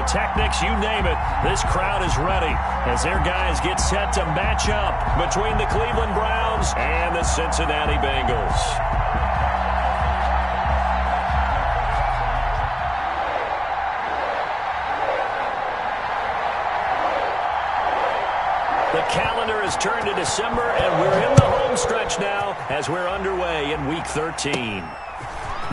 pyrotechnics, you name it. This crowd is ready as their guys get set to match up between the Cleveland Browns and the Cincinnati Bengals. The calendar has turned to December, and we're in the home stretch now as we're underway in Week 13.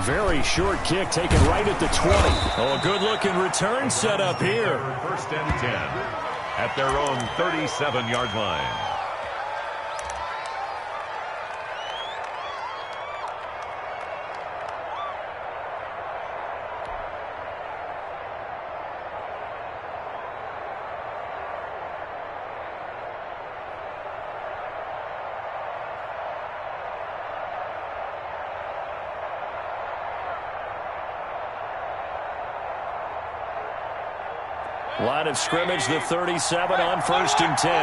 Very short kick taken right at the 20. Oh, a good-looking return set up here. First and 10 at their own 37-yard line. Line of scrimmage, the 37 on 1st and 10.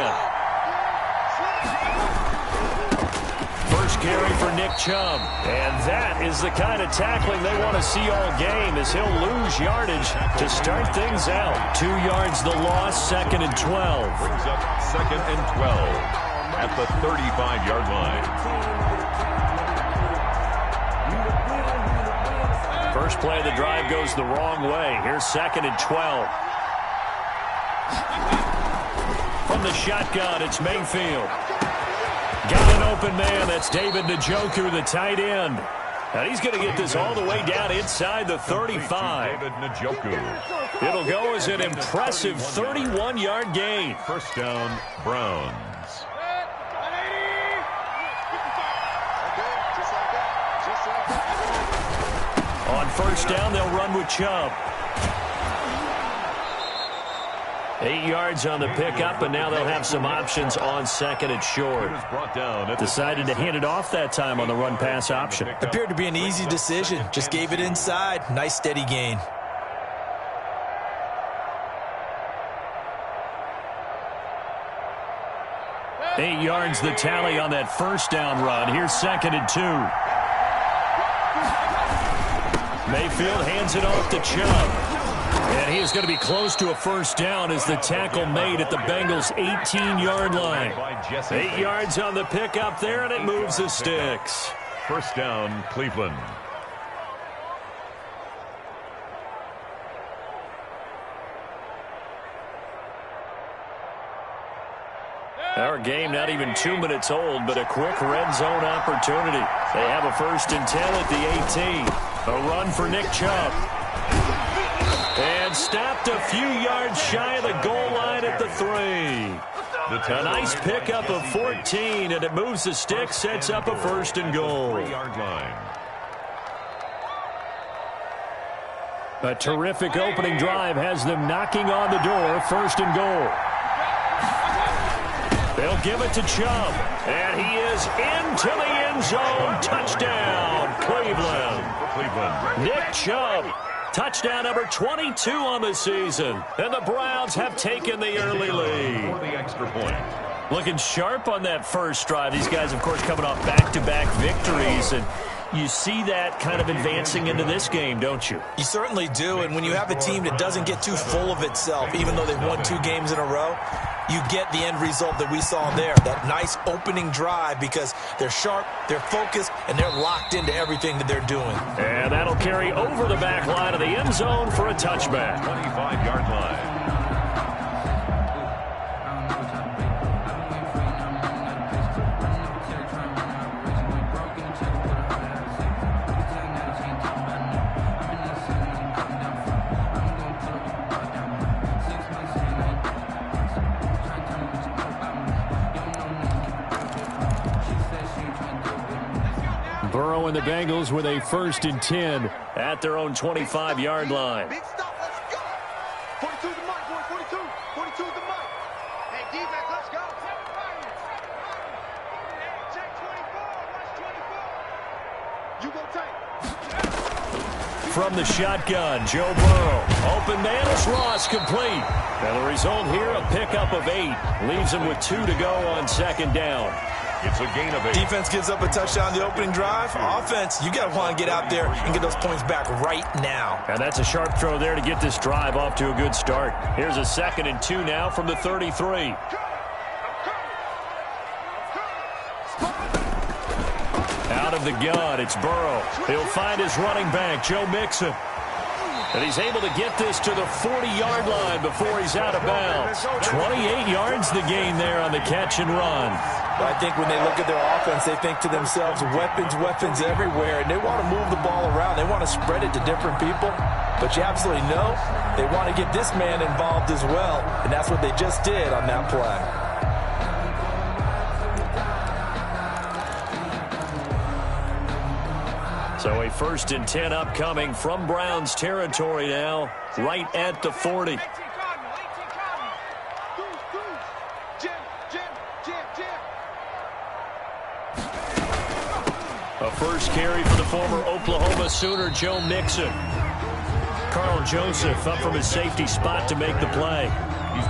First carry for Nick Chubb. And that is the kind of tackling they want to see all game as he'll lose yardage to start things out. 2 yards the loss, 2nd and 12. Brings up 2nd and 12 at the 35-yard line. First play of the drive goes the wrong way. Here's 2nd and 12. From the shotgun, it's Mayfield. Got an open man. That's David Njoku, the tight end. And he's going to get this all the way down inside the 35. David Njoku. It'll go as an impressive 31-yard gain. First down, Browns. On first down, they'll run with Chubb. 8 yards on the pickup, and now they'll have some options on 2nd and short. Decided to hand it off that time on the run-pass option. Appeared to be an easy decision. Just gave it inside. Nice steady gain. Eight yards the tally on that first down run. Here's 2nd and 2. Mayfield hands it off to Chubb. And he is going to be close to a first down as the tackle made at the Bengals' 18-yard line. 8 yards on the pickup there, and it moves the sticks. First down, Cleveland. Our game not even 2 minutes old, but a quick red zone opportunity. They have a 1st and 10 at the 18. A run for Nick Chubb. And stopped a few yards shy of the goal line at the 3. A nice pickup of 14, and it moves the stick, sets up a 1st and goal. 3-yard line. A terrific opening drive has them knocking on the door, 1st and goal. They'll give it to Chubb, and he is into the end zone. Touchdown, Cleveland. Nick Chubb. Touchdown number 22 on the season. And the Browns have taken the early lead. For the extra point. Looking sharp on that first drive. These guys, of course, coming off back-to-back victories. And you see that kind of advancing into this game, don't you? You certainly do. And when you have a team that doesn't get too full of itself, even though they've won 2 games in a row, you get the end result that we saw there. That nice opening drive because they're sharp, they're focused, and they're locked into everything that they're doing. And that'll carry over the back line of the end zone for a touchback. 25-yard line. Burrow and the Bengals with a 1st and 10 at their own 25-yard line. Big stop, let's go. 42 the mic, boy, 42. 42 the mic. Hey, D-back, let's go. Check 24, watch 24. You go tight. From the shotgun, Joe Burrow. Open man is lost, complete. And the result here, a pickup of 8. Leaves him with 2 to go on 2nd down. It's a gain of 8. Defense gives up a touchdown the opening drive. Offense, you got to want to get out there and get those points back right now. And that's a sharp throw there to get this drive off to a good start. Here's a 2nd and 2 now from the 33. Out of the gun, it's Burrow. He'll find his running back, Joe Mixon. And he's able to get this to the 40-yard line before he's out of bounds. 28 yards the gain there on the catch and run. I think when they look at their offense, they think to themselves, weapons, weapons everywhere, and they want to move the ball around. They want to spread it to different people. But you absolutely know they want to get this man involved as well, and that's what they just did on that play. So a 1st and 10 upcoming from Browns territory now, right at the 40. A first carry for the former Oklahoma Sooner, Joe Mixon. Carl Joseph up from his safety spot to make the play.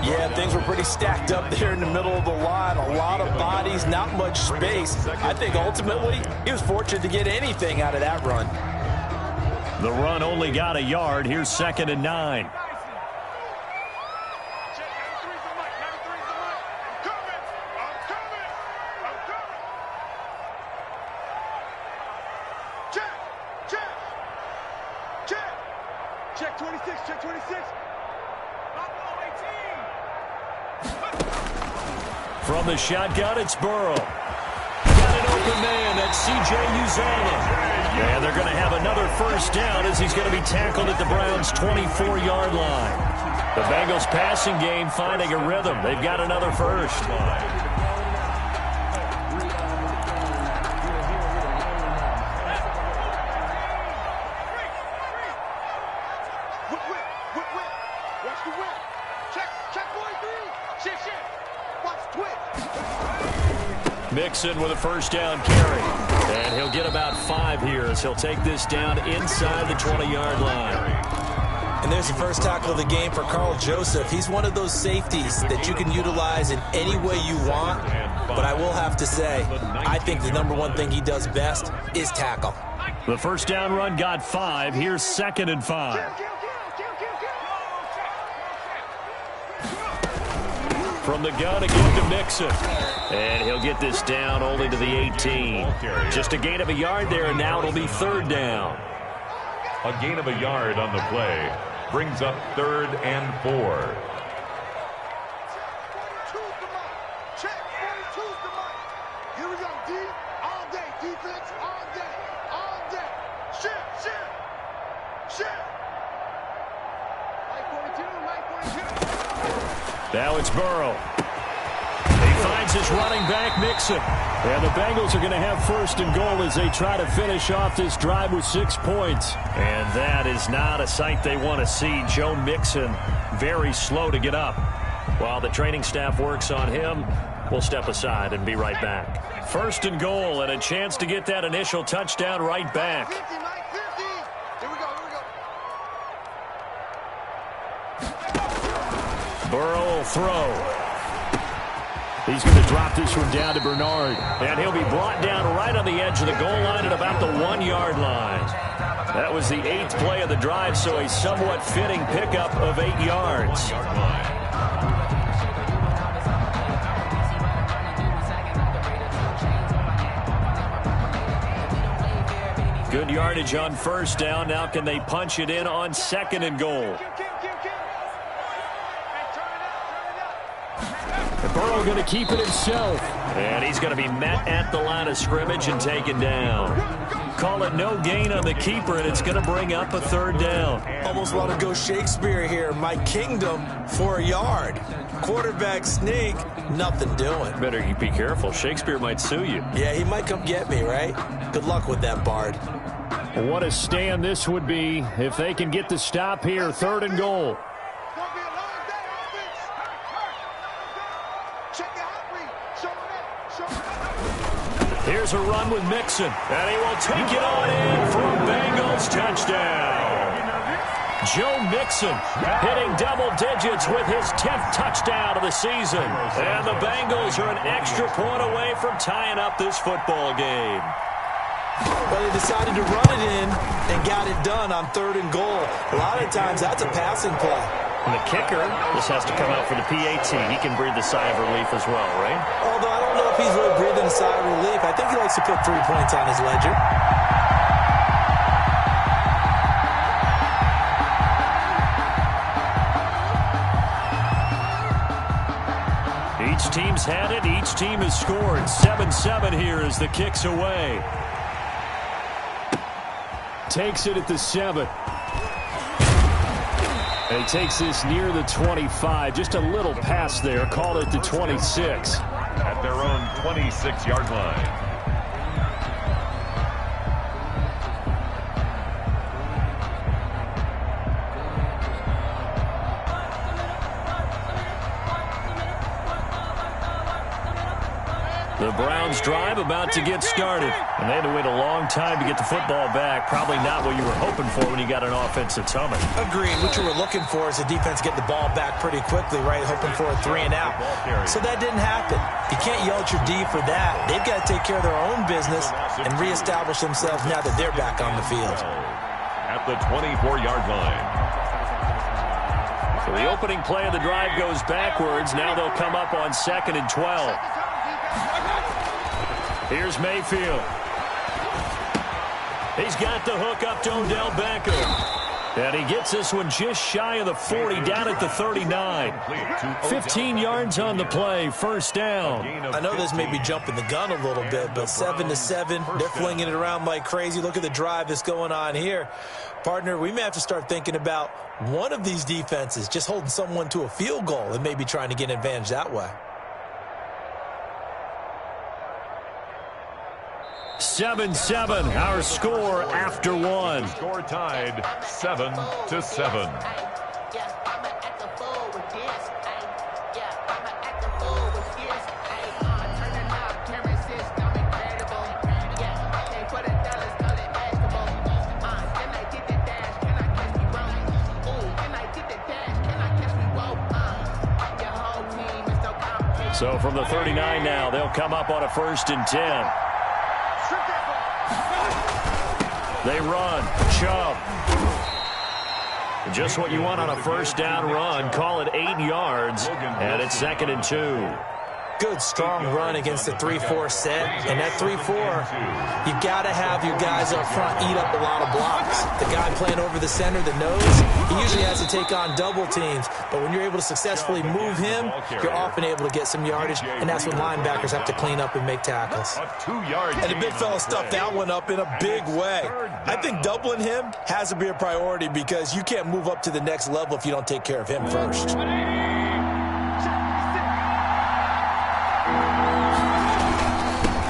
Yeah, things were pretty stacked up there in the middle of the line. A lot of bodies, not much space. I think ultimately he was fortunate to get anything out of that run. The run only got a yard. Here's 2nd and 9. Check 26, check 26. From the shotgun, it's Burrow. Got an open man. That's C.J. Uzomah. And they're going to have another 1st down as he's going to be tackled at the Browns' 24-yard line. The Bengals passing game finding a rhythm. They've got another 1st. Mixon with a 1st down carry. And he'll get about 5 here as he'll take this down inside the 20-yard line. And there's the first tackle of the game for Carl Joseph. He's one of those safeties that you can utilize in any way you want. But I will have to say, I think the #1 thing he does best is tackle. The 1st down run got 5. Here's 2nd and 5. From the gun again to Mixon. And he'll get this down only to the 18. Just a gain of a yard there, and now it'll be 3rd down. A gain of a yard on the play brings up 3rd and 4. Check 42's the mic. Here we go, D. All day, defense, all day, all day. Shift. Light 42. Now it's Burrow. He finds his running back, Mixon. And the Bengals are going to have 1st and goal as they try to finish off this drive with 6 points. And that is not a sight they want to see. Joe Mixon very slow to get up. While the training staff works on him, we'll step aside and be right back. 1st and goal and a chance to get that initial touchdown right back. 50, Mike, 50. Here we go. Burrow will throw. He's going to drop this one down to Bernard. And he'll be brought down right on the edge of the goal line at about the 1-yard line. That was the 8th play of the drive, so a somewhat fitting pickup of 8 yards. Good yardage on 1st down. Now can they punch it in on 2nd and goal? Burrow going to keep it himself. And he's going to be met at the line of scrimmage and taken down. Call it no gain on the keeper, and it's going to bring up a 3rd down. Almost want to go Shakespeare here. My kingdom for a yard. Quarterback sneak, nothing doing. Better be careful. Shakespeare might sue you. Yeah, he might come get me, right? Good luck with that, Bard. What a stand this would be if they can get the stop here. 3rd and goal. Here's a run with Mixon, and he will take it on in for a Bengals touchdown. Joe Mixon hitting double digits with his 10th touchdown of the season. And the Bengals are an extra point away from tying up this football game. Well, they decided to run it in and got it done on 3rd and goal. A lot of times, that's a passing play. And the kicker, this has to come out for the PAT. He can breathe a sigh of relief as well, right? Although I don't know if he's really breathing a sigh of relief. I think he likes to put 3 points on his ledger. Each team's had it. Each team has scored. 7-7 here as the kick's away. Takes it at the 7. And he takes this near the 25. Just a little pass there. Called it the 26. At their own 26-yard line. The Browns drive about to get started. And they had to wait a long time to get the football back. Probably not what you were hoping for when you got an offense that's humming. Agreed. What you were looking for is the defense get the ball back pretty quickly, right? Hoping for a 3 and out. So that didn't happen. You can't yell at your D for that. They've got to take care of their own business and reestablish themselves now that they're back on the field. At the 24-yard line. So the opening play of the drive goes backwards. Now they'll come up on 2nd and 12. Here's Mayfield. He's got the hook up to Odell Beckham. And he gets this one just shy of the 40, down at the 39. 15 yards on the play, first down. I know this may be jumping the gun a little bit, but 7-7, they're flinging it around like crazy. Look at the drive that's going on here. Partner, we may have to start thinking about one of these defenses just holding someone to a field goal and maybe trying to get an advantage that way. 7-7, our score after one. Score tied 7-7. So from the 39 now, they'll come up on a 1st and 10. They run. Chubb. Just what you want on a first down run. Call it 8 yards. And it's 2nd and 2. Good, strong run against the 3-4 set. And that 3-4, you got to have your guys up front eat up a lot of blocks. The guy playing over the center, the nose, he usually has to take on double teams. But when you're able to successfully move him, you're often able to get some yardage. And that's when linebackers have to clean up and make tackles. And the big fella stuffed that one up in a big way. I think doubling him has to be a priority because you can't move up to the next level if you don't take care of him first.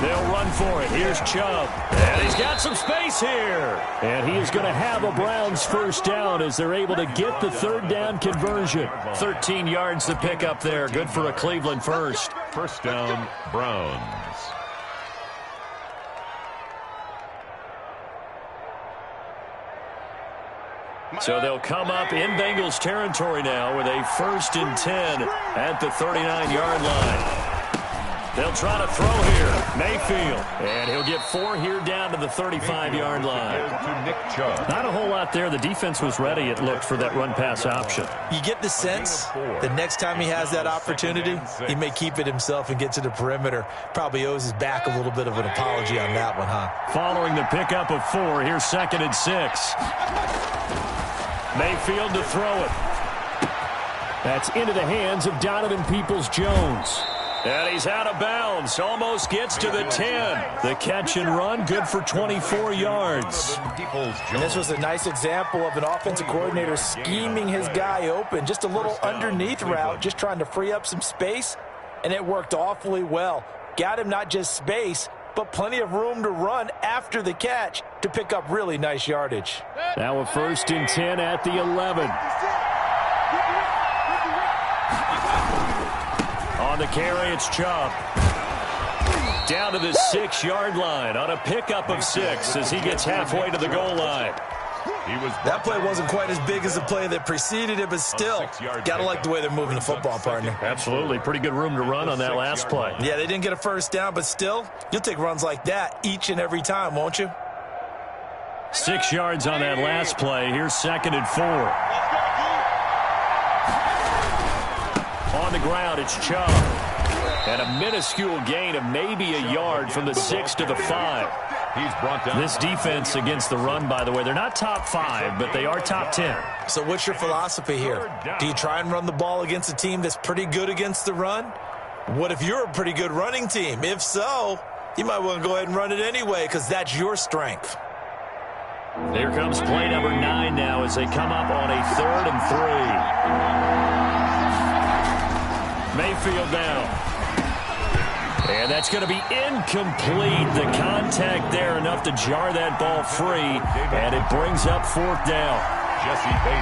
They'll run for it. Here's Chubb. And he's got some space here. And he is going to have a Browns first down as they're able to get the 3rd down conversion. 13 yards to pick up there. Good for a Cleveland first. First down, Browns. So they'll come up in Bengals territory now with a 1st and 10 at the 39-yard line. They'll try to throw here. Mayfield. And he'll get 4 here down to the 35-yard line. Not a whole lot there. The defense was ready, it looked, for that run-pass option. You get the sense the next time he has that opportunity, he may keep it himself and get to the perimeter. Probably owes his back a little bit of an apology on that one, huh? Following the pickup of 4, here's 2nd and 6. Mayfield to throw it. That's into the hands of Donovan Peoples-Jones. And he's out of bounds. Almost gets to the 10. The catch and run, good for 24 yards. And this was a nice example of an offensive coordinator scheming his guy open. Just a little underneath route, just trying to free up some space. And it worked awfully well. Got him not just space, but plenty of room to run after the catch to pick up really nice yardage. Now a 1st and 10 at the 11. On the carry, it's Chubb. Down to the 6-yard line on a pickup of 6 as he gets halfway to the goal line. That play wasn't quite as big as the play that preceded it, but still, got to like the way they're moving the football, partner. Absolutely. Pretty good room to run on that last play. Yeah, they didn't get a first down, but still, you'll take runs like that each and every time, won't you? 6 yards on that last play. Here's 2nd and 4. On the ground, it's Chubb. And a minuscule gain of maybe a yard from the 6 to the 5. He's brought down. This defense against the run, by the way, they're not top 5, but they are top 10. So what's your philosophy here? Do you try and run the ball against a team that's pretty good against the run? What if you're a pretty good running team? If so, you might want to go ahead and run it anyway because that's your strength. Here comes play number 9 now as they come up on a 3rd and 3. Mayfield down. And that's going to be incomplete. The contact there enough to jar that ball free, and it brings up 4th down.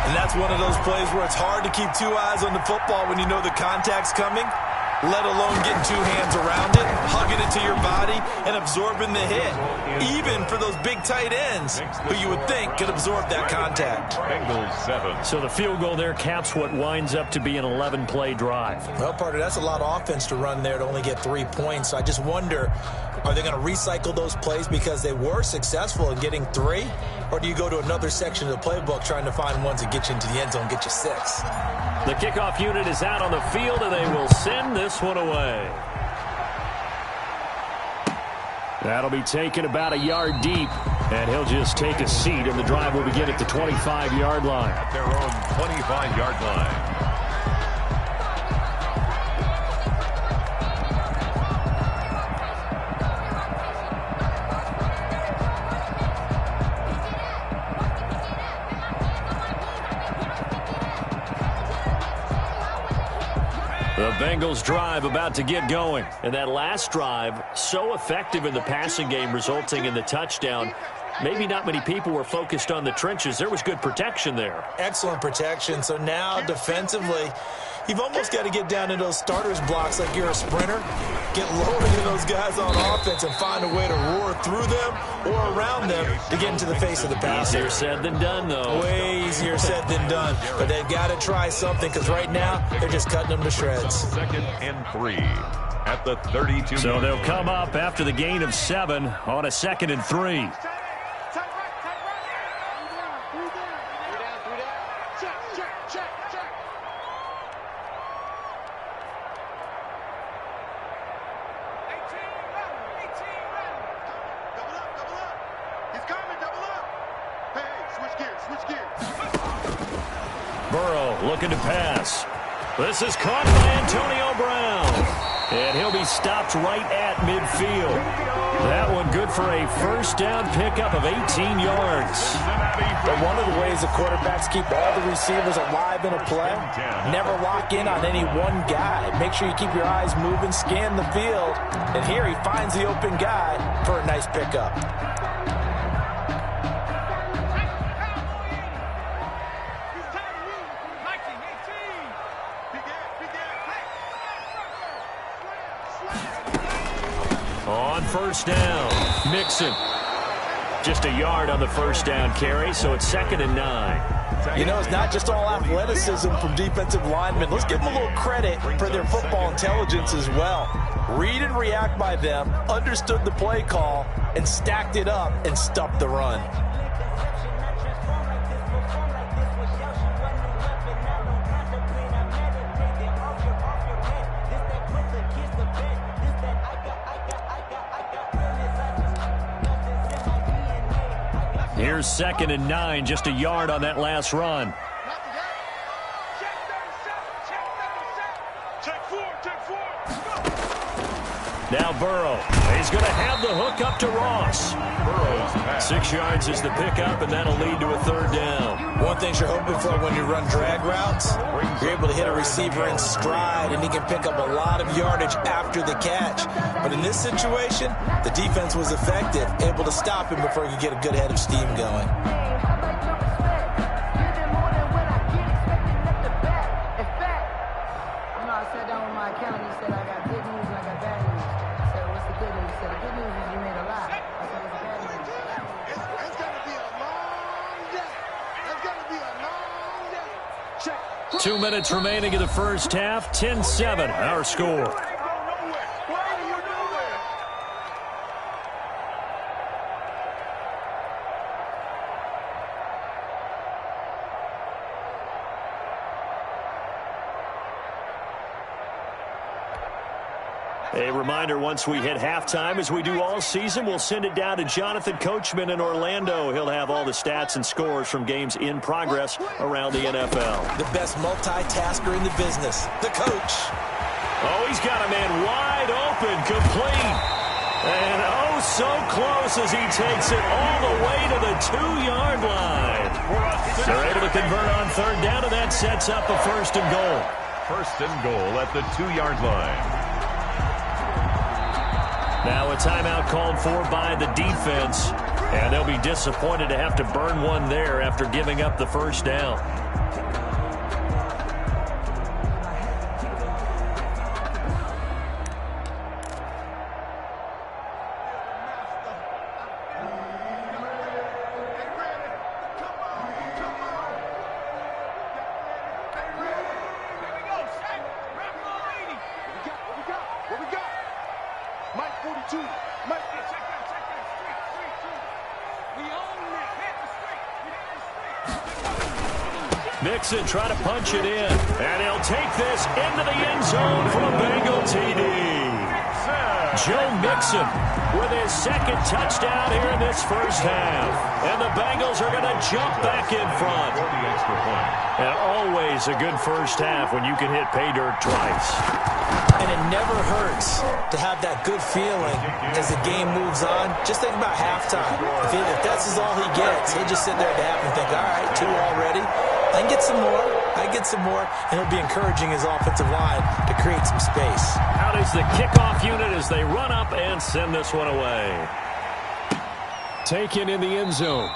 And that's one of those plays where it's hard to keep 2 eyes on the football when you know the contact's coming, let alone getting 2 hands around it, hugging it to your body, and absorbing the hit. Even for those big tight ends who you would think could absorb that contact. Bengals 7. So the field goal there caps what winds up to be an 11-play drive. Well, partner, that's a lot of offense to run there to only get 3 points. So I just wonder, are they going to recycle those plays because they were successful in getting 3? Or do you go to another section of the playbook trying to find ones that get you into the end zone, get you 6? The kickoff unit is out on the field, and they will send this one away. That'll be taken about a yard deep, and he'll just take a seat, and the drive will begin at the 25-yard line. At their own 25-yard line. The Bengals drive about to get going. And that last drive, so effective in the passing game, resulting in the touchdown. Maybe not many people were focused on the trenches. There was good protection there. Excellent protection. So now, defensively, you've almost got to get down in those starters blocks like you're a sprinter. Get lower than those guys on offense and find a way to roar through them or around them to get into the face of the passer. Easier said than done, though. Way easier said than done. But they've got to try something because right now they're just cutting them to shreds. 2nd and 3 at the 32. So they'll come up after the gain of 7 on a 2nd and 3. Burrow looking to pass. This is caught by Antonio Brown. And he'll be stopped right at midfield. That one good for a first down pickup of 18 yards. But one of the ways the quarterbacks keep all the receivers alive in a play, never lock in on any one guy. Make sure you keep your eyes moving, scan the field. And here he finds the open guy for a nice pickup. On first down, Mixon. Just a yard on the first down carry, so it's 2nd and 9. You know, it's not just all athleticism from defensive linemen. Let's give them a little credit for their football intelligence as well. Read and react by them, understood the play call, and stacked it up and stopped the run. Here's 2nd and 9, just a yard on that last run. Now Burrow. He's going to have the hook up to Ross. 6 yards is the pickup, and that'll lead to a 3rd down. One thing you're hoping for when you run drag routes, you're able to hit a receiver in stride, and he can pick up a lot of yardage after the catch. But in this situation, the defense was effective, able to stop him before he could get a good head of steam going. Check. 2 minutes remaining in the first half. 10-7, our score. A reminder, once we hit halftime, as we do all season, we'll send it down to Jonathan Coachman in Orlando. He'll have all the stats and scores from games in progress around the NFL. The best multitasker in the business, the coach. Oh, he's got a man wide open, complete. And oh, so close as he takes it all the way to the 2-yard line. They're able to convert on third down, and that sets up a first and goal. First and goal at the 2-yard line. Now a timeout called for by the defense, and they'll be disappointed to have to burn one there after giving up the first down. Mixon trying to punch it in, and he'll take this into the end zone for a Bengal TD. Joe Mixon with his second touchdown here in this first half. And the Bengals are going to jump back in front. And always a good first half when you can hit pay dirt twice. And it never hurts to have that good feeling as the game moves on. Just think about halftime. If that's all he gets, he'll just sit there at the half and think, all right, 2 already. I can get some more. I get some more. And he'll be encouraging his offensive line to create some space. Out is the kickoff unit as they run up and send this one away. Taken in the end zone.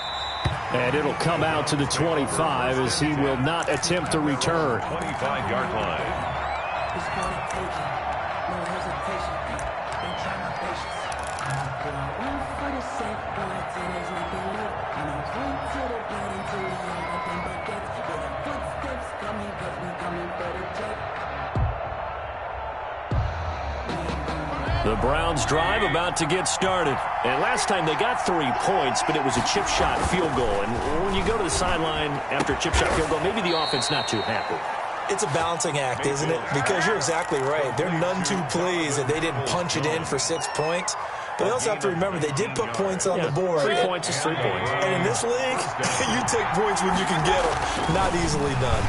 And it'll come out to the 25 as he will not attempt to return. 25-yard line. The Browns drive about to get started. And last time they got 3 points, but it was a chip shot field goal. And when you go to the sideline after a chip shot field goal, maybe the offense not too happy. It's a balancing act, isn't it? Because you're exactly right. They're none too pleased that they didn't punch it in for 6 points. But they also have to remember they did put points on the board. 3 points is 3 points. And in this league, you take points when you can get them. Not easily done.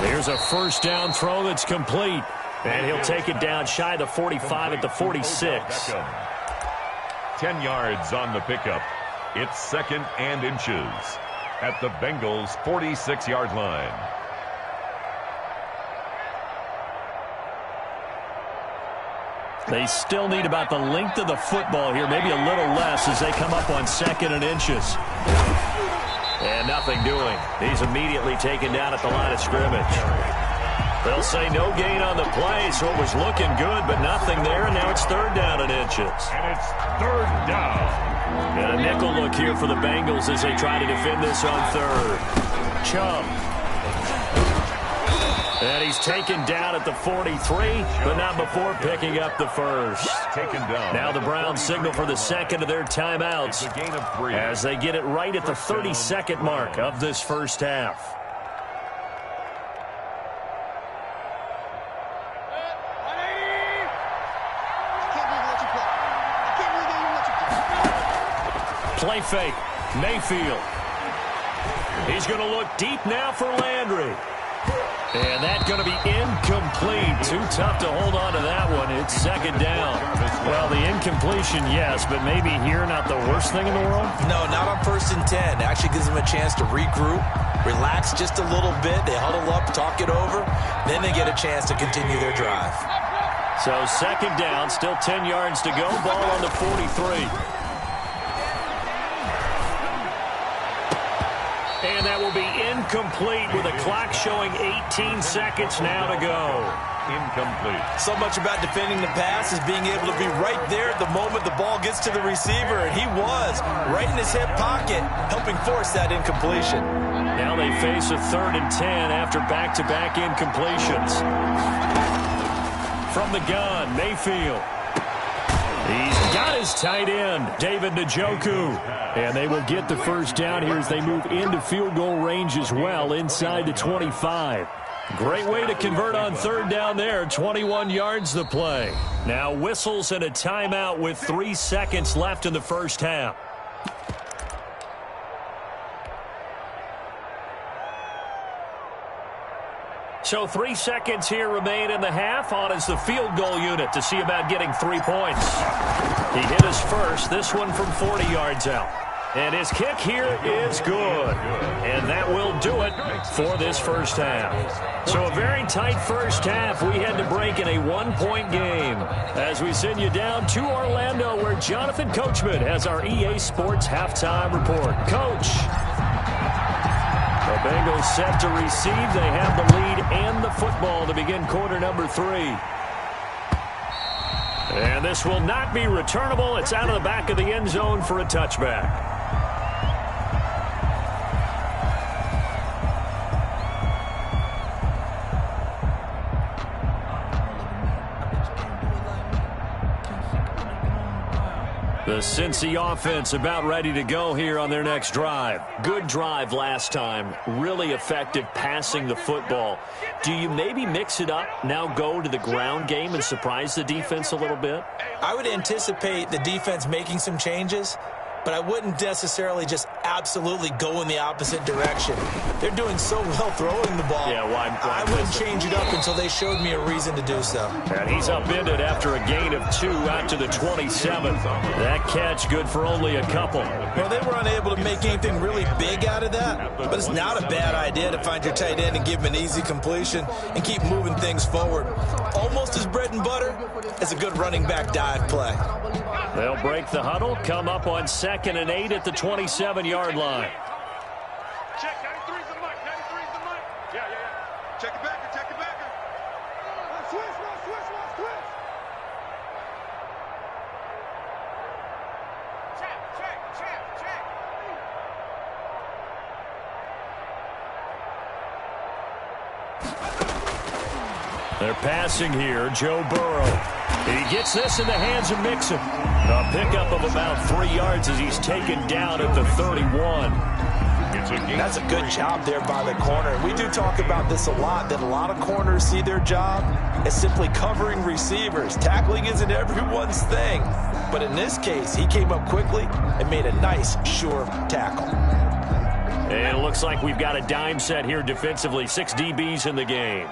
Here's a first down throw that's complete. And he'll take it down shy of the 45 at the 46. 10 yards on the pickup. It's 2nd and inches at the Bengals' 46-yard line. They still need about the length of the football here, maybe a little less as they come up on 2nd and inches. And nothing doing. He's immediately taken down at the line of scrimmage. They'll say no gain on the play, so it was looking good, but nothing there, and now it's 3rd down and inches. And it's 3rd down. And a nickel look here for the Bengals as they try to defend this on 3rd. Chubb. And he's taken down at the 43, but not before picking up the first. Taken down. Now the Browns signal for the 2nd of their timeouts It's a gain of 3. as they get it right at the 32nd mark of this first half. Play fake. Mayfield. He's going to look deep now for Landry. And that's going to be incomplete. Too tough to hold on to that one. It's 2nd down. Well, the incompletion, yes, but maybe here not the worst thing in the world? No, not on 1st and 10. It actually gives them a chance to regroup, relax just a little bit. They huddle up, talk it over. Then they get a chance to continue their drive. So 2nd down, still 10 yards to go. Ball on the 43. And that will be incomplete with the clock showing 18 seconds now to go. Incomplete. So much about defending the pass is being able to be right there at the moment the ball gets to the receiver, and he was right in his hip pocket, helping force that incompletion. Now they face a 3rd and 10 after back-to-back incompletions. From the gun, Mayfield. He's got his tight end, David Njoku. And they will get the first down here as they move into field goal range as well, inside the 25. Great way to convert on 3rd down there. 21 yards the play. Now whistles and a timeout with 3 seconds left in the first half. So 3 seconds here remain in the half. On is the field goal unit to see about getting 3 points. He hit his first, this one from 40 yards out. And his kick here is good. And that will do it for this first half. So a very tight first half. We had to break in a 1-point game. As we send you down to Orlando, where Jonathan Coachman has our EA Sports halftime report. Coach. The Bengals set to receive. They have the lead and the football to begin quarter number 3. And this will not be returnable. It's out of the back of the end zone for a touchback. The Cincy offense about ready to go here on their next drive. Good drive last time. Really effective passing the football. Do you maybe mix it up, now go to the ground game and surprise the defense a little bit? I would anticipate the defense making some changes, but I wouldn't necessarily just absolutely go in the opposite direction. They're doing so well throwing the ball. Yeah, why I wouldn't change it up until they showed me a reason to do so. And he's upended after a gain of 2 out to the 27. That catch good for only a couple. Well, they were unable to make anything really big out of that, but it's not a bad idea to find your tight end and give him an easy completion and keep moving things forward. Almost as bread and butter as a good running back dive play. They'll break the huddle, come up on 2nd and 8 at the 27-yard line. Check, 93's the mic, 93's the mic. Yeah. Check it back, check it back. Switch. Check. They're passing here, Joe Burrow. He gets this in the hands of Mixon. A pickup of about 3 yards as he's taken down at the 31. That's a good job there by the corner. We do talk about this a lot, that a lot of corners see their job as simply covering receivers. Tackling isn't everyone's thing. But in this case, he came up quickly and made a nice, sure tackle. And it looks like we've got a dime set here defensively. 6 DBs in the game.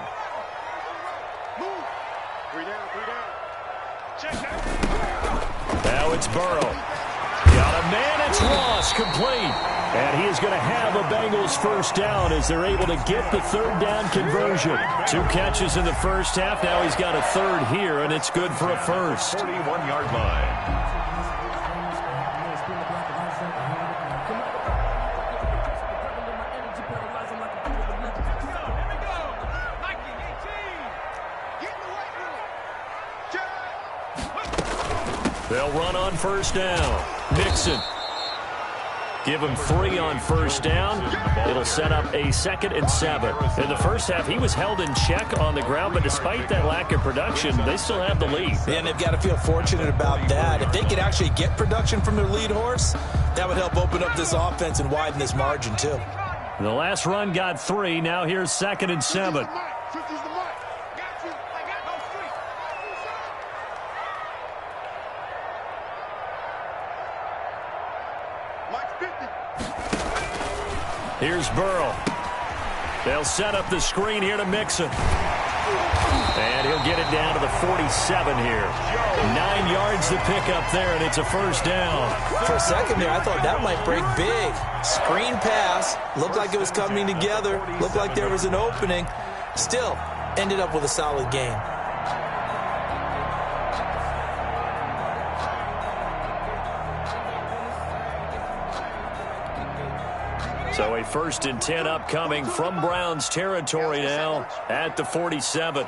Now it's Burrow. Got a man, it's Ross, complete. And he is going to have a Bengals first down as they're able to get the 3rd down conversion. 2 catches in the first half. Now he's got a 3rd here, and it's good for a first. 41-yard line. They'll run on first down. Mixon. Give him 3 on first down. It'll set up a 2nd and 7. In the first half, he was held in check on the ground, but despite that lack of production, they still have the lead. Yeah, and they've got to feel fortunate about that. If they could actually get production from their lead horse, that would help open up this offense and widen this margin, too. The last run got 3. Now here's 2nd and 7. Here's Burrow. They'll set up the screen here to Mixon. And he'll get it down to the 47 here. 9 yards to pick up there, and it's a first down. For a second there, I thought that might break big. Screen pass. Looked like it was coming together. Looked like there was an opening. Still, ended up with a solid game. So a 1st and 10 upcoming from Browns territory now at the 47.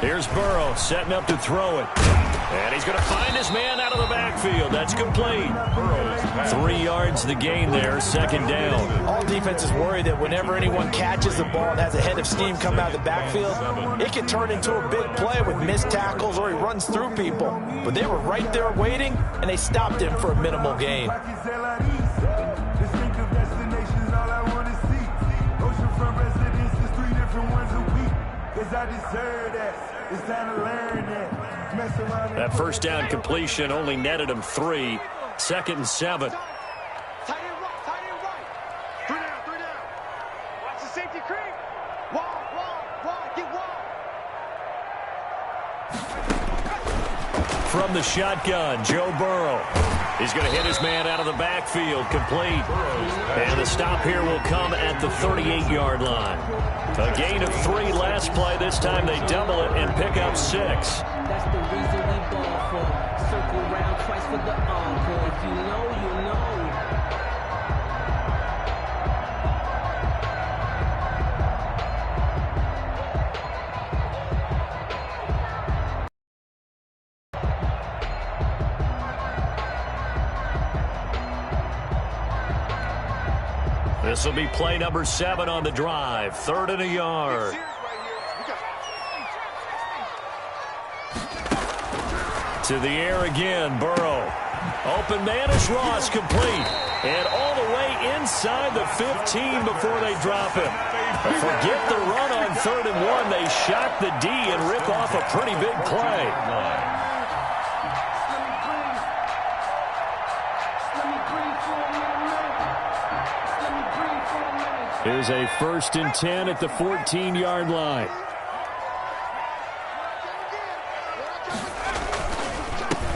Here's Burrow setting up to throw it. And he's going to find his man out of the backfield. That's complete. 3 yards the gain there, second down. All defenses worry that whenever anyone catches the ball and has a head of steam come out of the backfield, it can turn into a big play with missed tackles or he runs through people. But they were right there waiting, and they stopped him for a minimal gain. That first down completion only netted him 3. 2nd and 7. Tight end right. 3 down. Watch the safety creep. Wall, get wall. From the shotgun, Joe Burrow. He's going to hit his man out of the backfield, complete. And the stop here will come at the 38-yard line. A gain of 3 last play. This time they double it and pick up 6. That's the reason we ball for. Circle round twice for the encore. If you know, you know. This will be play number 7 on the drive. 3rd and a yard. To the air again, Burrow. Open man is Ross, complete. And all the way inside the 15 before they drop him. But forget the run on 3rd and 1. They shock the D and rip off a pretty big play. Here's a 1st and 10 at the 14-yard line.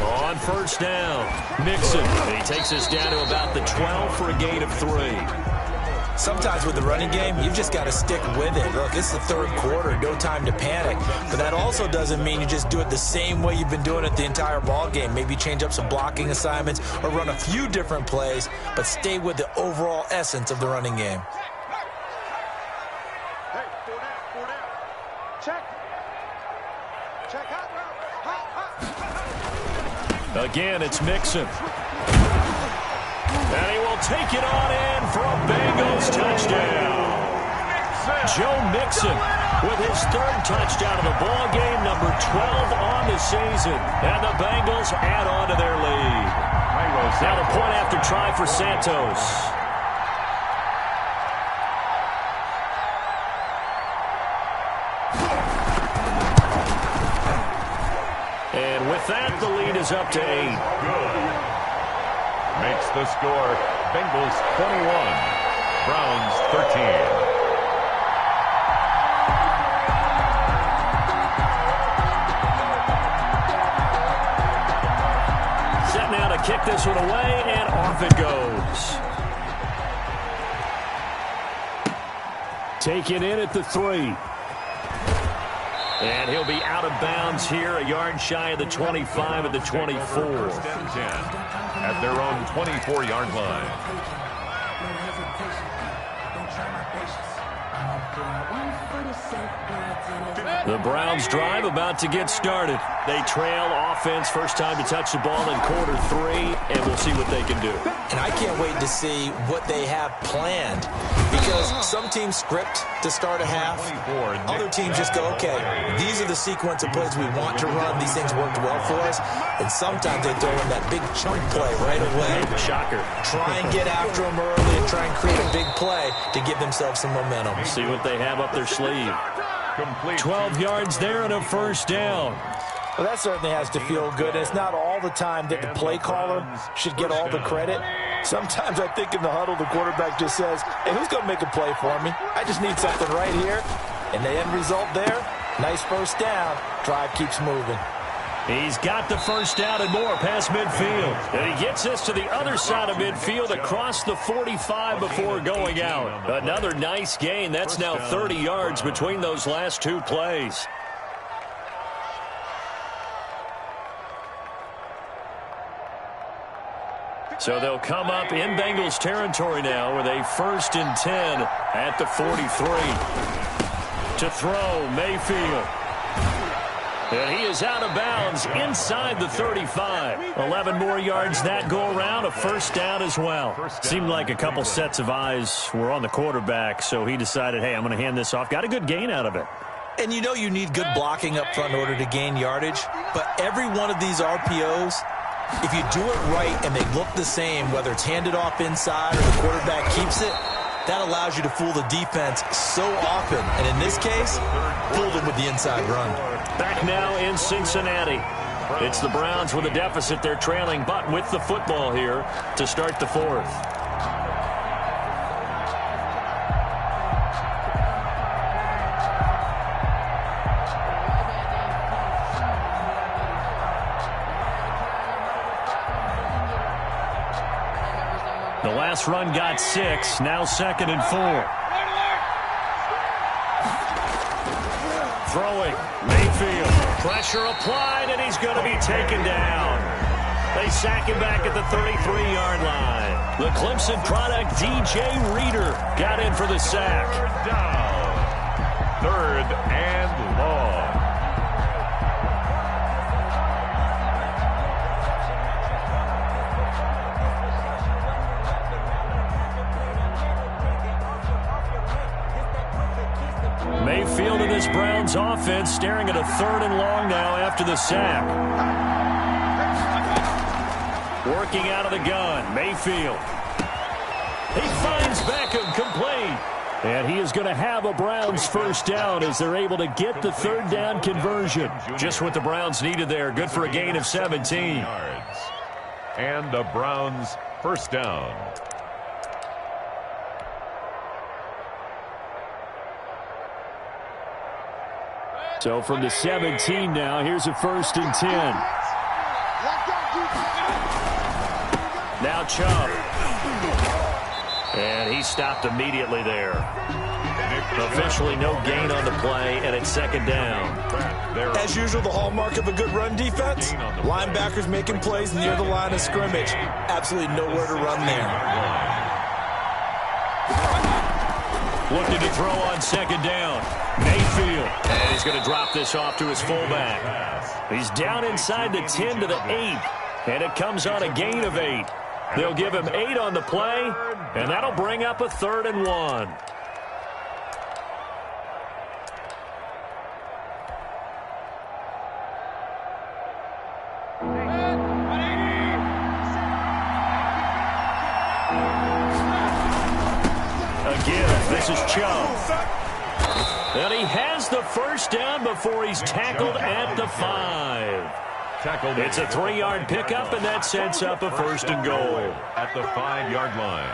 On 1st down, Mixon. He takes us down to about the 12 for a gain of 3. Sometimes with the running game, you've just got to stick with it. Look, it's the 3rd quarter, no time to panic. But that also doesn't mean you just do it the same way you've been doing it the entire ball game. Maybe change up some blocking assignments or run a few different plays, but stay with the overall essence of the running game. Again, it's Mixon. And he will take it on in for a Bengals touchdown. Joe Mixon with his 3rd touchdown of the ball game, number 12 on the season. And the Bengals add on to their lead. Now the point after try for Santos. And with that, the lead is up to 8. Good. Makes the score Bengals 21, Browns 13. Set now to kick this one away, and off it goes. Taken in at the 3. And he'll be out of bounds here, a yard shy of the 25 at the 24. 1st and 10 at their own 24-yard line. The Browns drive about to get started. They trail offense, first time to touch the ball in quarter 3, and we'll see what they can do. And I can't wait to see what they have planned, because some teams script to start a half. Other teams just go, okay, these are the sequence of plays we want to run. These things worked well for us. And sometimes they throw in that big chunk play right away. Shocker. Try and get after them early and try and create a big play to give themselves some momentum. See what they have up their sleeve. 12 yards there and a 1st down. Well, that certainly has to feel good. And it's not all the time that the play caller should get all the credit. Sometimes I think in the huddle, the quarterback just says, hey, who's going to make a play for me? I just need something right here. And the end result there, nice 1st down. Drive keeps moving. He's got the 1st down and more past midfield. And he gets us to the other side of midfield across the 45 before going out. Another nice gain. That's now 30 yards between those last 2 plays. So they'll come up in Bengals territory now with a 1st and 10 at the 43. To throw, Mayfield. And he is out of bounds inside the 35. 11 more yards that go around, a first down as well. Seemed like a couple sets of eyes were on the quarterback, so he decided, hey, I'm going to hand this off. Got a good gain out of it. And you know you need good blocking up front in order to gain yardage, but every one of these RPOs, if you do it right and they look the same, whether it's handed off inside or the quarterback keeps it, that allows you to fool the defense so often. And in this case, fooled them with the inside run. Back now in Cincinnati. It's the Browns with a deficit. They're trailing, but with the football here to start the fourth. The last run got 6, now 2nd and 4. Throwing, Mayfield. Pressure applied, and he's going to be taken down. They sack him back at the 33-yard line. The Clemson product, DJ Reader, got in for the sack. Third and long. Mayfield in this Browns offense staring at a 3rd and long now after the sack. Working out of the gun, Mayfield. He finds Beckham complete. And he is going to have a Browns first down as they're able to get the 3rd down conversion. Just what the Browns needed there. Good for a gain of 17. Yards. And the Browns first down. So from the 17 now, here's a 1st and 10. Now Chubb. And he stopped immediately there. Officially no gain on the play, and it's 2nd down. As usual, the hallmark of a good run defense, linebackers making plays near the line of scrimmage. Absolutely nowhere to run there. Looking to throw on 2nd down. Mayfield. And he's going to drop this off to his fullback. He's down inside the 10 to the 8. And it comes on a gain of 8. They'll give him 8 on the play, and that'll bring up a 3rd and 1. Again, this is Chubb. And he has the first down before he's tackled at the 5. It's a 3-yard pickup, and that sets up a 1st and goal. At the 5-yard line.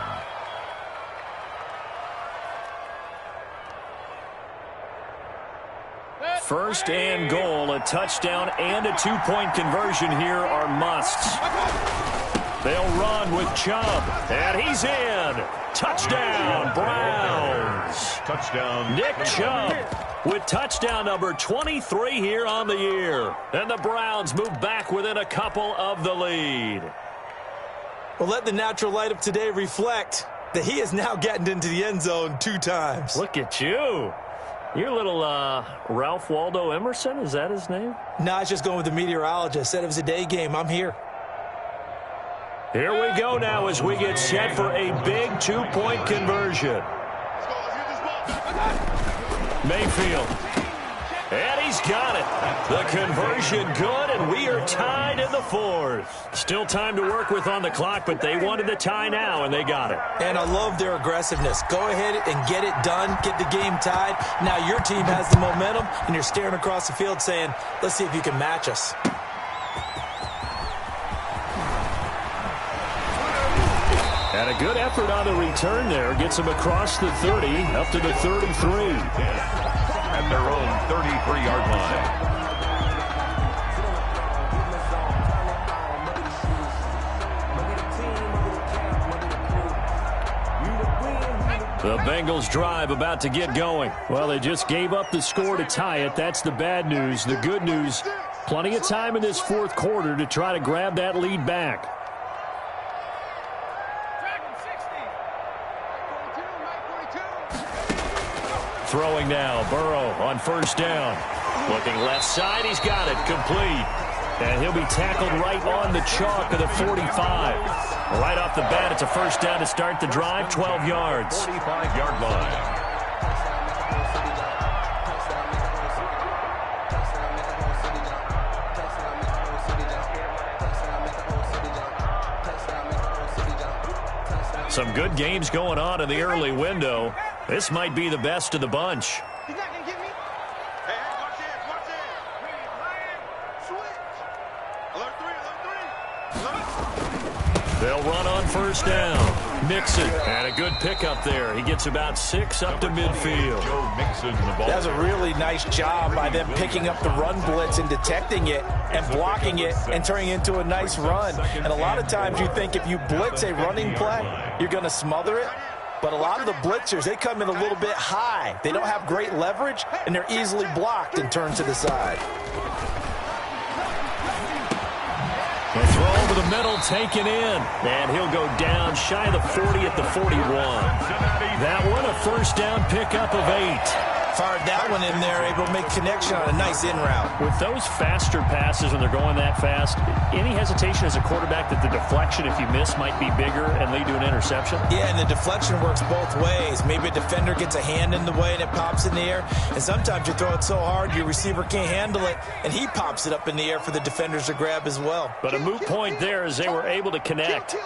First and goal, a touchdown and a 2-point conversion here are musts. They'll run with Chubb, and he's in. Touchdown, Browns. Touchdown. Nick Chubb with touchdown number 23 here on the year. And the Browns move back within a couple of the lead. Well, let the natural light of today reflect that he is now getting into the end zone 2 times. Look at you. You're a little Ralph Waldo Emerson, is that his name? No, it's just going with the meteorologist. Said it was a day game. I'm here. Here we go now as we get set for a big 2-point conversion. Mayfield. And he's got it. The conversion good, and we are tied in the 4th. Still time to work with on the clock, but they wanted the tie now, and they got it. And I love their aggressiveness. Go ahead and get it done. Get the game tied. Now your team has the momentum, and you're staring across the field saying, let's see if you can match us. And a good effort on the return there. Gets him across the 30, up to the 33. At their own 33-yard line. The Bengals drive about to get going. Well, they just gave up the score to tie it. That's the bad news. The good news, plenty of time in this 4th quarter to try to grab that lead back. Throwing now, Burrow on first down. Looking left side, he's got it, complete. And he'll be tackled right on the chalk of the 45. Right off the bat, it's a first down to start the drive, 12 yards. 45-yard line. Some good games going on in the early window. This might be the best of the bunch. He's not going to get me. Hey, watch this, watch this. Switch. Alert 3, alert 3. They'll run on first down. Mixon, and a good pickup there. He gets about 6 up to midfield. That was a really nice job by them picking up the run blitz and detecting it and blocking it and turning it into a nice run. And a lot of times you think if you blitz a running play, you're going to smother it. But a lot of the blitzers, they come in a little bit high. They don't have great leverage, and they're easily blocked and turned to the side. The throw over the middle, taken in. And he'll go down shy of the 40 at the 41. That one, a first down pickup of 8. Fired that one in there, able to make connection on a nice in route. With those faster passes when they're going that fast, any hesitation as a quarterback that the deflection, if you miss, might be bigger and lead to an interception? Yeah, and the deflection works both ways. Maybe a defender gets a hand in the way and it pops in the air. And sometimes you throw it so hard your receiver can't handle it, and he pops it up in the air for the defenders to grab as well. But a moot point there as they were able to connect.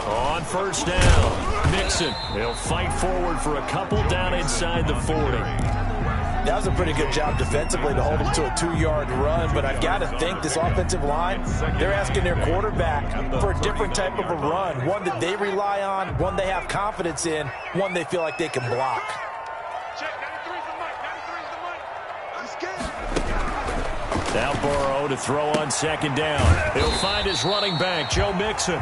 On first down, Mixon. He'll fight forward for a couple down inside the 40. That was a pretty good job defensively to hold him to a 2-yard run, but I've got to think this offensive line, they're asking their quarterback for a different type of a run, one that they rely on, one they have confidence in, one they feel like they can block. Now Burrow to throw on second down. He'll find his running back, Joe Mixon.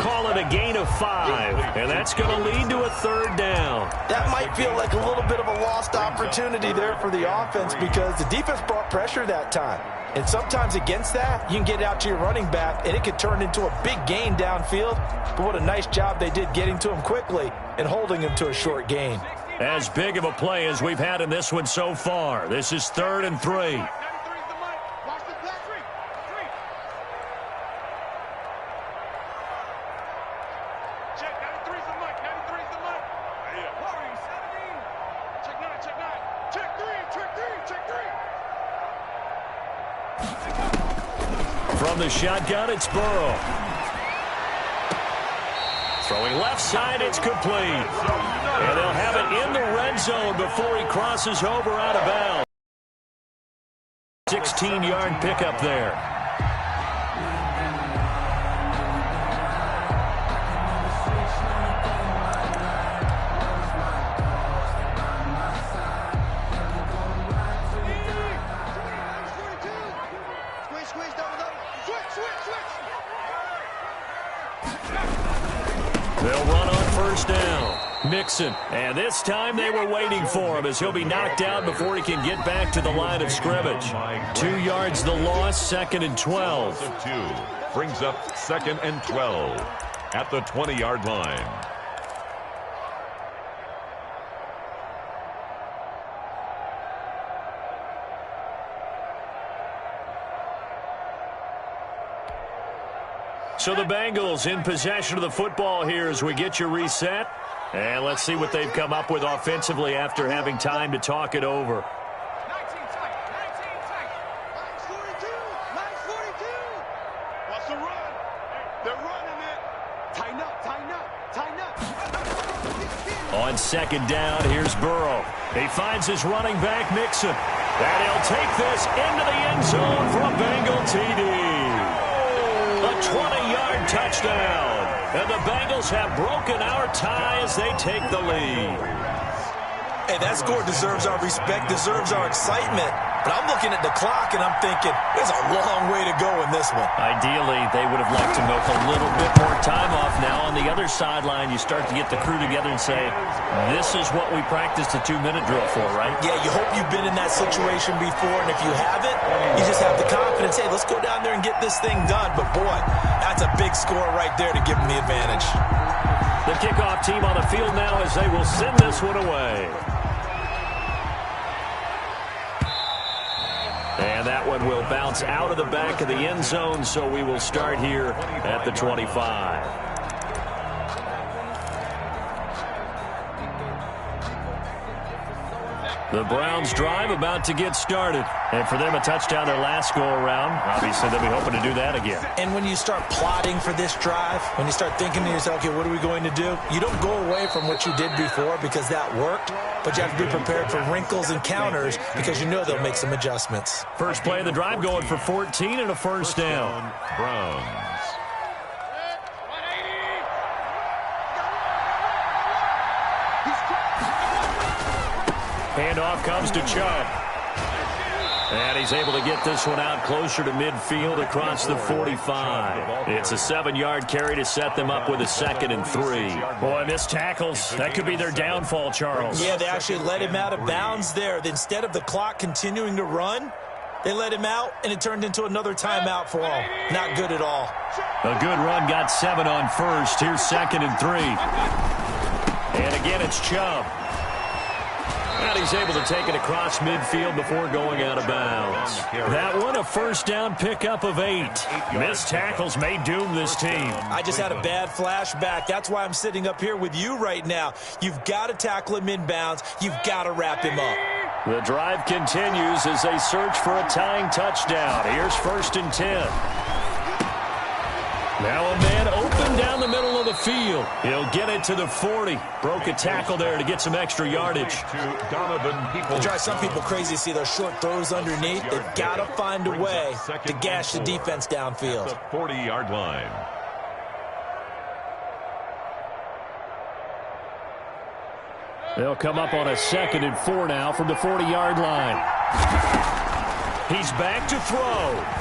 Call it a gain of 5, and that's going to lead to a third down. That might feel like a little bit of a lost opportunity there for the offense because the defense brought pressure that time. And sometimes against that, you can get out to your running back, and it could turn into a big gain downfield. But what a nice job they did getting to him quickly and holding him to a short gain. As big of a play as we've had in this one so far. This is 3rd and 3. From the shotgun, it's Burrow. Throwing left side, it's complete. And they'll have it in the red zone before he crosses over out of bounds. 16-yard pickup there. They'll run on first down. Mixon. And this time they were waiting for him as he'll be knocked down before he can get back to the line of scrimmage. 2 yards the loss, 2nd and 12. 2 brings up 2nd and 12 at the 20-yard line. So the Bengals in possession of the football here as we get you reset. And let's see what they've come up with offensively after having time to talk it over. What's the run? They're running it. Tighten up, tighten up, tighten up. On second down, here's Burrow. He finds his running back, Mixon. And he'll take this into the end zone for a Bengal TD. A 20-yard touchdown. And the Bengals have broken our tie as they take the lead. Hey, that score deserves our respect, deserves our excitement. But I'm looking at the clock, and I'm thinking, there's a long way to go in this one. Ideally, they would have liked to milk a little bit more time off now. On the other sideline, you start to get the crew together and say, this is what we practiced a 2-minute drill for, right? Yeah, you hope you've been in that situation before, and if you haven't, you just have the confidence, hey, let's go down there and get this thing done. But, boy, that's a big score right there to give them the advantage. The kickoff team on the field now as they will send this one away. And that one will bounce out of the back of the end zone, so we will start here at the 25. The Browns drive about to get started. And for them, a touchdown their last go-around. Obviously, they'll be hoping to do that again. And when you start plotting for this drive, when you start thinking to yourself, okay, what are we going to do? You don't go away from what you did before because that worked, but you have to be prepared for wrinkles and counters because you know they'll make some adjustments. First play of the drive going for 14 and a first down. Browns. Handoff comes to Chubb. And he's able to get this one out closer to midfield across the 45. It's a 7-yard carry to set them up with a 2nd and 3. Boy, missed tackles. That could be their downfall, Charles. Yeah, they actually let him out of bounds there. Instead of the clock continuing to run, they let him out, and it turned into another timeout for him. Not good at all. A good run, got 7 on first. Here's 2nd and 3. And again, it's Chubb. And he's able to take it across midfield before going out of bounds. That one, a first down pickup of 8. Missed tackles may doom this team. I just had a bad flashback. That's why I'm sitting up here with you right now. You've got to tackle him inbounds. You've got to wrap him up. The drive continues as they search for a tying touchdown. Here's 1st and 10. Now a man open down the middle of the field. He'll get it to the 40. Broke a tackle there to get some extra yardage. It drives some people crazy to see those short throws underneath. They've got to find a way to gash the defense downfield. The 40-yard line. They'll come up on a 2nd and 4 now from the 40-yard line. He's back to throw.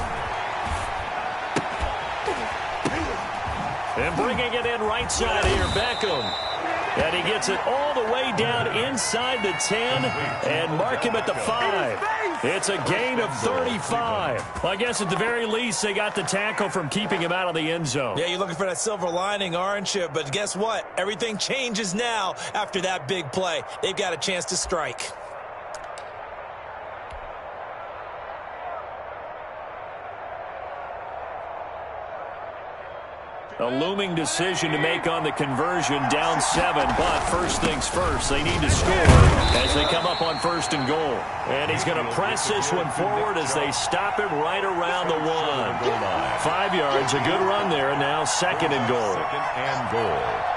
And bringing it in right side here, Beckham. And he gets it all the way down inside the 10 and mark him at the 5. It's a gain of 35. Well, I guess at the very least they got the tackle from keeping him out of the end zone. Yeah, you're looking for that silver lining, aren't you? But guess what? Everything changes now after that big play. They've got a chance to strike. A looming decision to make on the conversion, down 7, but first things first, they need to score as they come up on 1st and goal. And he's going to press this one forward as they stop it right around the 1. 5 yards, a good run there, and now 2nd and goal. 2nd and goal.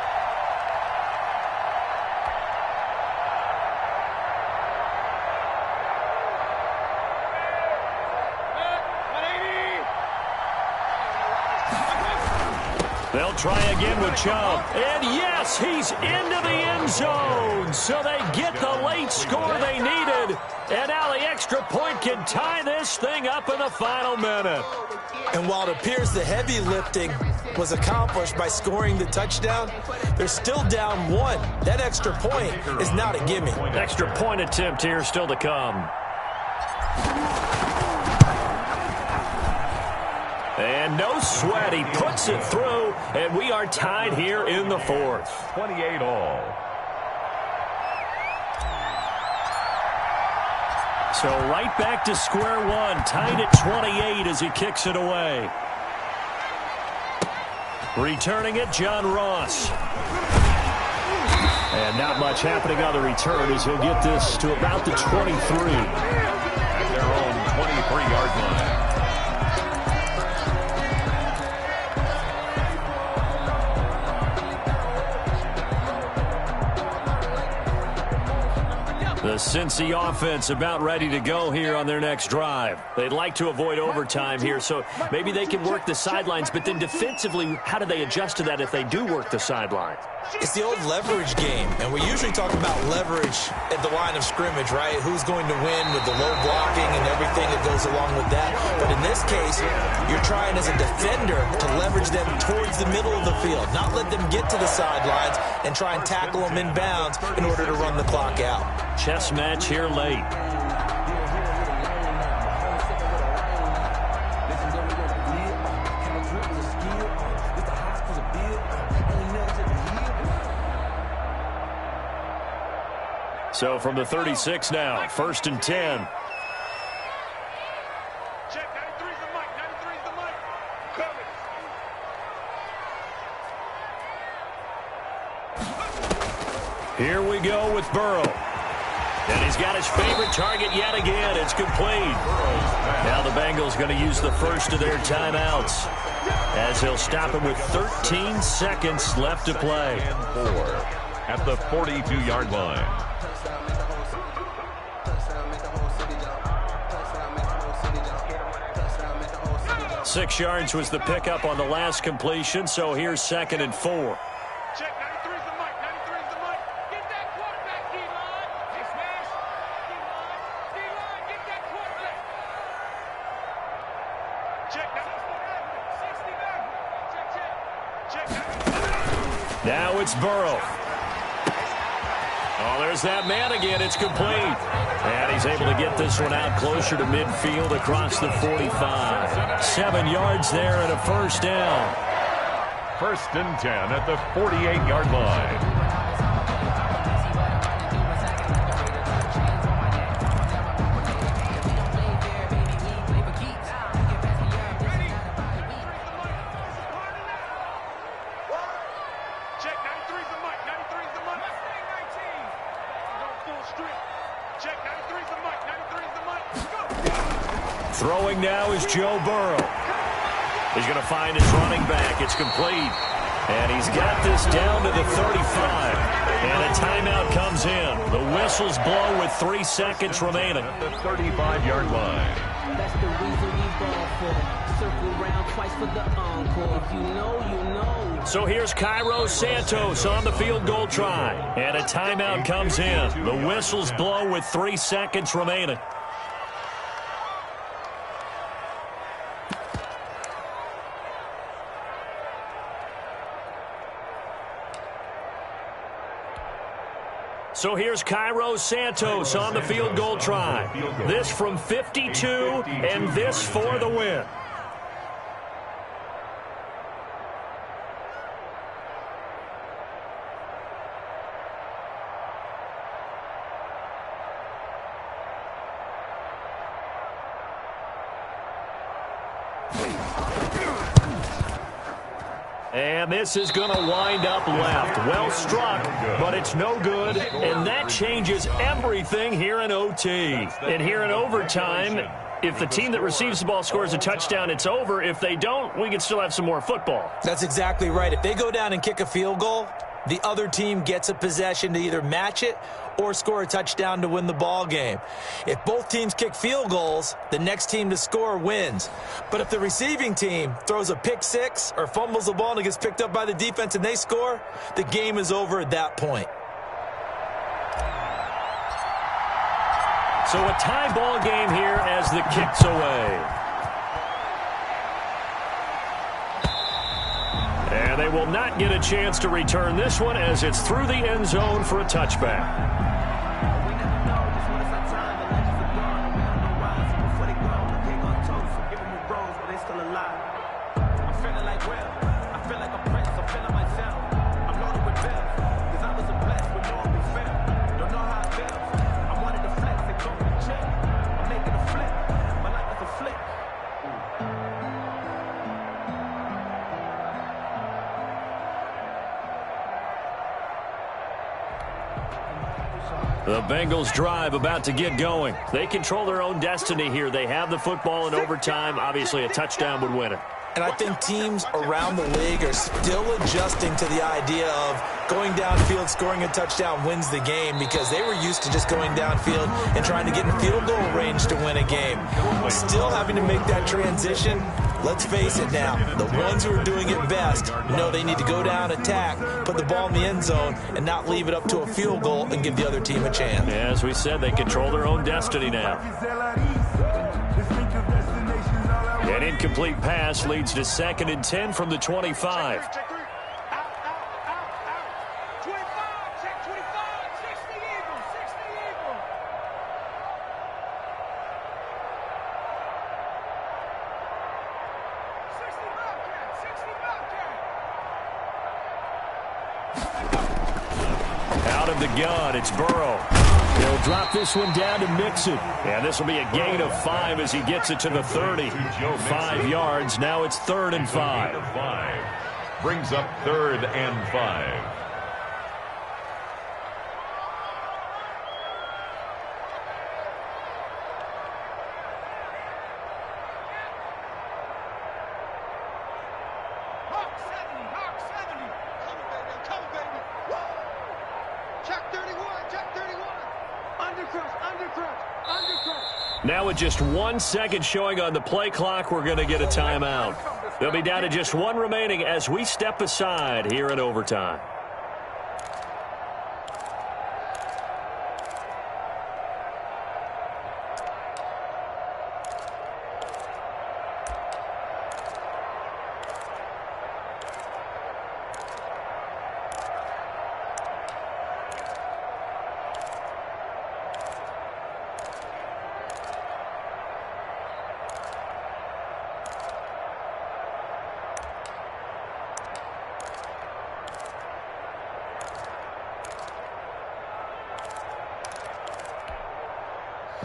They'll try again with Chubb. And yes, he's into the end zone. So they get the late score they needed. And now the extra point can tie this thing up in the final minute. And while it appears the heavy lifting was accomplished by scoring the touchdown, they're still down 1. That extra point is not a gimme. Extra point attempt here still to come. And no sweat, he puts it through, and we are tied here in the 4th. 28 all. So right back to square one, tied at 28 as he kicks it away. Returning it, John Ross. And not much happening on the return as he'll get this to about the 23. At their own 23-yard line. The Cincy offense about ready to go here on their next drive. They'd like to avoid overtime here, so maybe they can work the sidelines, but then defensively, how do they adjust to that if they do work the sidelines? It's the old leverage game, and we usually talk about leverage at the line of scrimmage, right? Who's going to win with the low blocking and everything that goes along with that. But in this case, you're trying as a defender to leverage them towards the middle of the field, not let them get to the sidelines and try and tackle them in bounds in order to run the clock out. Chess match here late. So from the 36 now, 1st and 10. Check, 93's the mic, 93's the mic. Cover. Here we go with Burrow. And he's got his favorite target yet again. It's complete. Now the Bengals going to use the first of their timeouts as he'll stop him with 13 seconds left to play. And 4 at the 42-yard line. Six yards was the pickup on the last completion, so here's 2nd and 4. Check, 93's the mic, 93's the mic. Get that quarterback, D-line. Hey, smash. D-line, get that quarterback. Check, 69. Check. Now it's Burrow. Oh, there's that man again. It's complete. And he's able to get this one out closer to midfield across the 45. 7 yards there and a first down. 1st and 10 at the 48-yard line. Check, 93's the mic, 93's the mic. Don't full strip. Check, 93's the mic, 93's the mic. Go. Throwing now is Joe Burrow. He's going to find his running back. It's complete. And he's got this down to the 35. And a timeout comes in. The whistles blow with 3 seconds remaining. At the 35-yard line. That's the reason we ball for. Circle round twice for the encore. If you know, you know. So here's Cairo Santos on the field goal try. And a timeout comes in. The whistles blow with 3 seconds remaining. So here's Cairo Santos on the field goal try. This from 52, and this for the win. And this is going to wind up left. Well struck, but it's no good. And that changes everything here in OT. And here in overtime, if the team that receives the ball scores a touchdown, it's over. If they don't, we can still have some more football. That's exactly right. If they go down and kick a field goal, the other team gets a possession to either match it or score a touchdown to win the ball game. If both teams kick field goals, the next team to score wins. But if the receiving team throws a pick six or fumbles the ball and it gets picked up by the defense and they score, the game is over at that point. So a tie ball game here as the kick's away. And they will not get a chance to return this one as it's through the end zone for a touchback. The Bengals drive about to get going. They control their own destiny here. They have the football in overtime. Obviously, a touchdown would win it. And I think teams around the league are still adjusting to the idea of going downfield, scoring a touchdown wins the game, because they were used to just going downfield and trying to get in field goal range to win a game. Still having to make that transition. Let's face it now, the ones who are doing it best know they need to go down, attack, put the ball in the end zone, and not leave it up to a field goal and give the other team a chance. Yeah, as we said, they control their own destiny now. An incomplete pass leads to 2nd and 10 from the 25. Check 3. Out. 25. Check 25. 60 Eagles. 60 Eagles. Out of the gun, it's Burrow. drop this one down to Mixon. And this will be a gain of 5 as he gets it to the 30. 5 yards. Now it's 3rd and 5. Brings up 3rd and 5. Now with just 1 second showing on the play clock, we're going to get a timeout. They'll be down to just 1 remaining as we step aside here in overtime.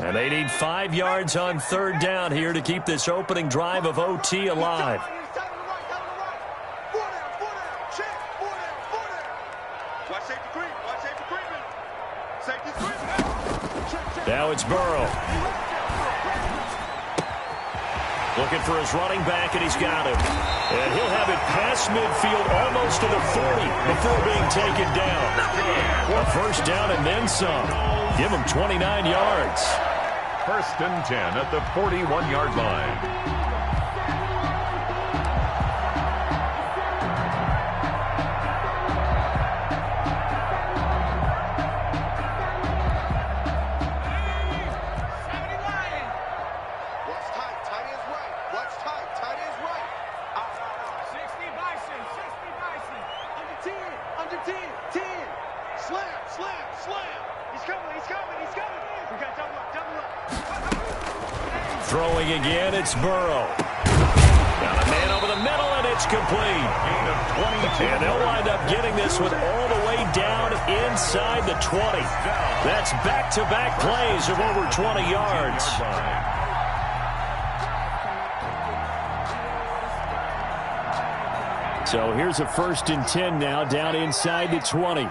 And they need 5 yards on 3rd down here to keep this opening drive of OT alive. Now it's Burrow. Looking for his running back, and he's got him. And he'll have it past midfield almost to the 40 before being taken down. A 1st down and then some. Give him 29 yards. 1st and 10 at the 41-yard line. Throwing again, it's Burrow. Got a man over the middle, and it's complete. Gain of 22. And they'll wind up getting this one all the way down inside the 20. That's back-to-back plays of over 20 yards. So here's a 1st and 10 now, down inside the 20.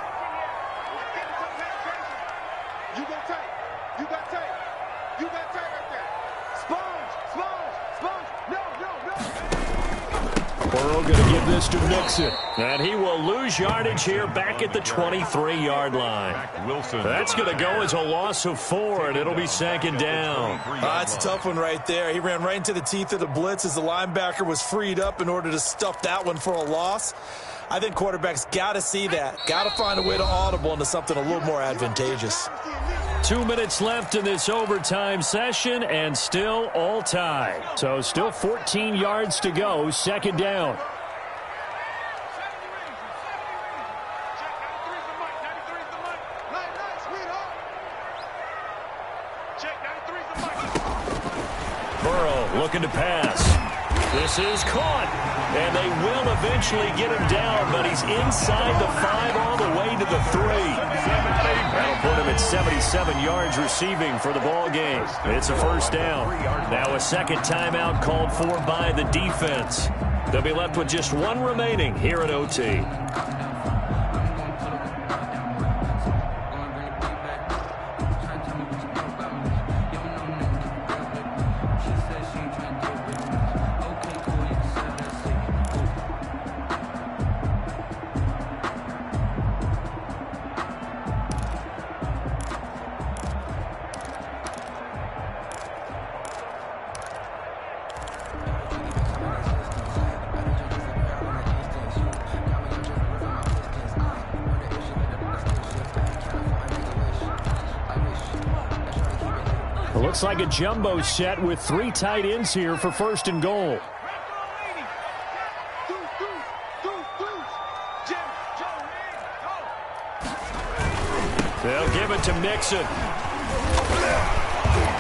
Burrow going to give this to Mixon. And he will lose yardage here back at the 23-yard line. That's going to go as a loss of 4, and it'll be 2nd down. That's a tough one right there. He ran right into the teeth of the blitz as the linebacker was freed up in order to stuff that one for a loss. I think quarterbacks got to see that. Got to find a way to audible into something a little more advantageous. 2 minutes left in this overtime session, and still all tied. So still 14 yards to go, 2nd down. Burrow looking to pass. This is caught, and they will eventually get him down, but he's inside the 5 all the way to the 3. That'll put him at 77 yards receiving for the ball game. It's a 1st down. Now a 2nd timeout called for by the defense. They'll be left with just 1 remaining here at OT. Looks like a jumbo set with 3 tight ends here for 1st and goal. They'll give it to Mixon.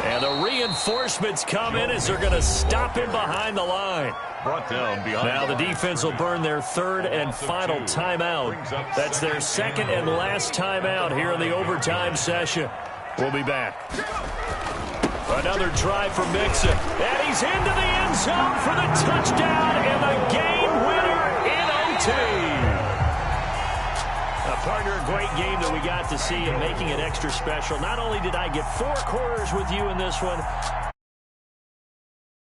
And the reinforcements come in as they're going to stop him behind the line. Brought down behind. Now the defense will burn their 3rd and final timeout. That's their 2nd and last timeout here in the overtime session. We'll be back. Another try for Mixon. And he's into the end zone for the touchdown and the game winner in OT. Partner, a great game that we got to see and making it extra special. Not only did I get 4 quarters with you in this one,